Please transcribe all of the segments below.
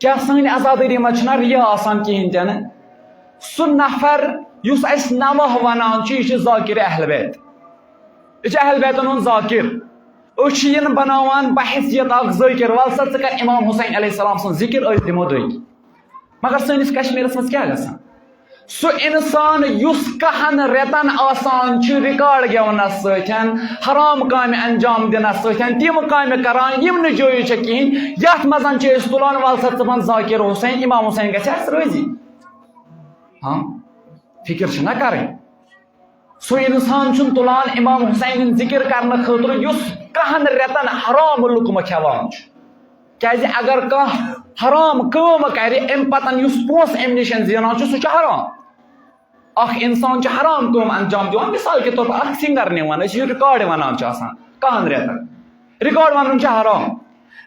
کیا سن آزاداری مجھنا ریا آسان کہین تین سہ نفر یس اس نوح ونان یہ ذاکر اہل بیت یہ اہل بیتن ہند ذاکر اس بناوان بحیثیت اخ ذاکر ول سا کر امام حسین علیہ السلام سن ذکر اس دمو دگی مگر سنس کشمیرس مز کیا گژھان سہ انسان یس کہن ریتن آسان ریکارڈ گونس ستن حرام کام انجام دنس ستن تم کام کران یم جوی کہین یت مزن تلان ول سا ثن ذاکر حسین امام حسین گھس روزی ہاں فکر چھ نا کریں سو انسان چھ تلان امام حسین ذکر کرنے خاطر یس کہن ریتن حرام لقمہ کھوان کیازِ اگر کانٛہہ حرام کٲم کرِ امہِ پتن یُس پونٛسہٕ امہِ نِش زینان چھُ سُہ چھُ حرام اکھ انسان چھُ حرام کٲم انجام دِوان مثال کے طور پر اکھ سِنگر نِوان أسۍ یہِ رِکاڈ ونان چھُ آسان کہن ریتن رِکاڈ ونُن چھُ حرام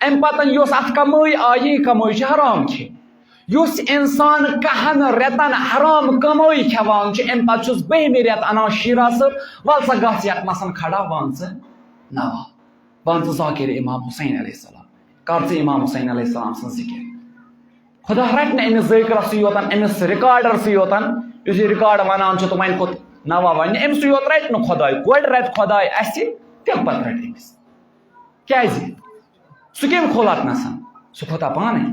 امہِ پتن یۄس اتھ کمٲے آیہِ یہِ کمٲے چھِ حرام چھِ یُس انسان کہن ریتن حرام کمٲے کھٮ۪وان چھُ امہِ پتہٕ چھُس بہمہِ رٮ۪تہٕ انان شیرا صٲب ول سا گژھ یتنسن کھڑا ون ژٕ نوا ون ژٕ ذاکر امام حسین علیہ السلام کر ژٕ امام حسین علیہ السلام سن ذکر خدا رٹ نہ امس ذاکرس یوتن امس رِکاڈرس یوتن یُس یہ رِکاڈ ونان چھُ تہٕ وۄنۍ کھوٚت نوا وننہِ أمِس یوت رٹہِ نہٕ خۄداے گۄڈٕ رٹہِ خۄداے اسہِ تمہِ پتہٕ رٹہِ أمِس کیازِ سُہ کٔمۍ کھول اتنسن سُہ کھوٚتا پانے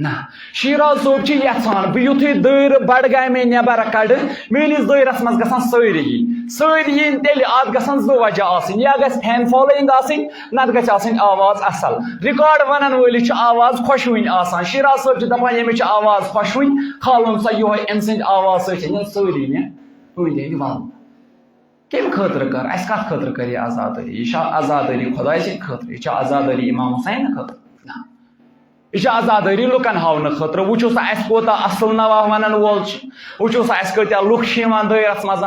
نہ شیراز صٲب چھِ یژھان بہٕ یُتھُے دٲیرٕ بڈگامے نٮ۪بر کڑٕ میٲنِس دٲیرس منٛز گژھن سٲری یِنۍ سٲری یِنۍ تیٚلہِ اتھ گژھن زٕ وجہ آسٕنۍ یا گژھِ فین فالویِنگ آسٕنۍ نتہٕ گژھِ آسٕنۍ آواز اصل رِکاڈ ونن وٲلِس چھِ آواز خۄشوٕنۍ آسان شیراز صٲب چھِ دپان ییٚمِس چھِ آواز خۄشوٕنۍ کھالُن سا یِہوے أمۍ سٕنٛدِ آواز سۭتۍ چھِ سٲری مےٚ أنٛدۍ أنٛدۍ ولُن کمہِ خٲطرٕ کر اسہِ کتھ خٲطرٕ کر یہِ آزادٲری یہِ چھا آزادٲری خۄداے سٕنٛدِ خٲطرٕ یہِ چھا آزادٲری امام حسین خٲطرٕ نہ یہ آزاداری لکن ہاؤنہ خاطر وچھو سا اس کوتاہ اصل نوا ونن وول وچھو سا اس کتیا لُکھ دٲیرس منٛز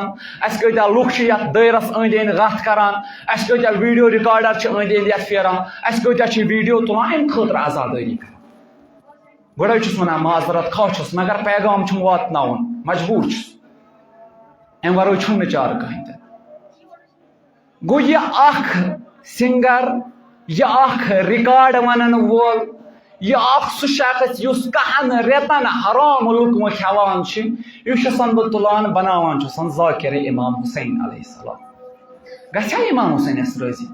اس کتیا لُکھ یتھ دٲیرس أنٛدۍ أنٛدۍ غتھ کران اس کتیا ویڈیو رِکاڈر چھِ أنٛدۍ أنٛدۍ یتھ پھیران اس کتیا چھِ ویڈیو تُلان امہِ خٲطرٕ آزادٲری کران گۄڈے چھُس ونان معذرت خواہ چھُس مگر پیغام چھُم واتناوُن مجبوٗر چھُس امہِ ورٲے چھُم نہٕ چارٕ کٕہٕنۍ تہِ گوٚو یہِ اکھ سِنگر یہِ اکھ رِکاڈ ونن وول یہ اخ سہ شخص یس کہن ریتن حرام لقمہ کھٮ۪وان چھِ یہِ چھُسن بہٕ تُلان بناوان چھُسن ذاکر امام حسین علیہ السلام گژھیا امام حسینس رٲضی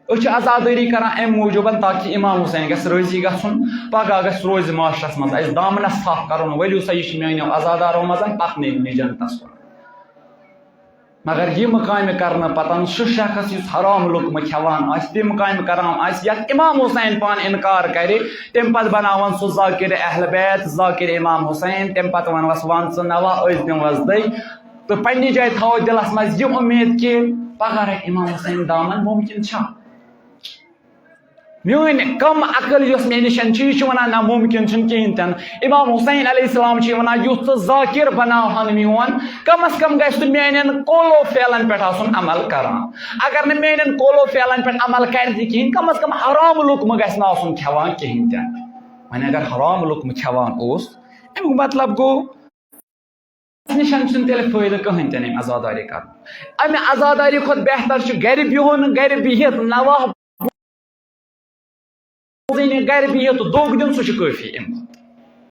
أسۍ چھِ آزادٲری کران امہِ موٗجوٗبن تاکہِ امام حسین گژھِ رٲضی گژھُن پگہہ گژھِ روزِ معاشرس منٛز اسہِ دامنس تھپھ کرُن ؤلِو سا یہِ چھُ میٲنیو آزادارو منٛز پکنٲوِن یہِ جنتس کُن مگر یِم کامہِ کرنہٕ پتن سُہ شخص یُس حرام لقمہ کھٮ۪وان آسہِ تِم کامہِ کران آسہِ یتھ امام حسین پانہٕ انکار کرِ تمہِ پتہٕ بناون سُہ ذاکر اہل بیت ذاکر امام حسین تمہِ پتہٕ ونوس ون ژٕ نوا أسۍ دِموس دٔے تہٕ پننہِ جایہِ تھاوو دلس منٛز یہِ اُمید کہِ پگہہ رٹہِ امام حسین دامن ممکن چھا میٲنۍ کم عقل یۄس مےٚ نِشن چھِ یہِ چھِ ونان نہ ممکن چھُنہٕ کہیٖنۍ تہِ نہٕ امام حسین علیہ السلام چھِ ونان یُتھ ژٕ ذاکر بناوہن میون کم از کم گژھِ نہٕ میانٮ۪ن قولو فعلن پٮ۪ٹھ آسُن عمل کران اگر نہٕ میانٮ۪ن قولو فعلن پٮ۪ٹھ عمل کرِ تہِ کہیٖنۍ کم از کم حرام لقمہ گژھِ نہٕ آسُن کھٮ۪وان کہیٖنۍ تہِ وۄنۍ اگر حرام لقمہ کھٮ۪وان اوس امیُک مطلب گوٚو نِشن چھُنہٕ تیٚلہِ فٲیدٕ کٕہٕنۍ تہِ نہٕ امہِ آزاداری کرُن امہِ آزاداری کھۄتہٕ بہتر چھُ گرِ بِہُن گرِ بِہِتھ نوا گرِ بِہِتھ دوٚگ دیُن سُہ چھُ کٲفی امہِ کھۄتہٕ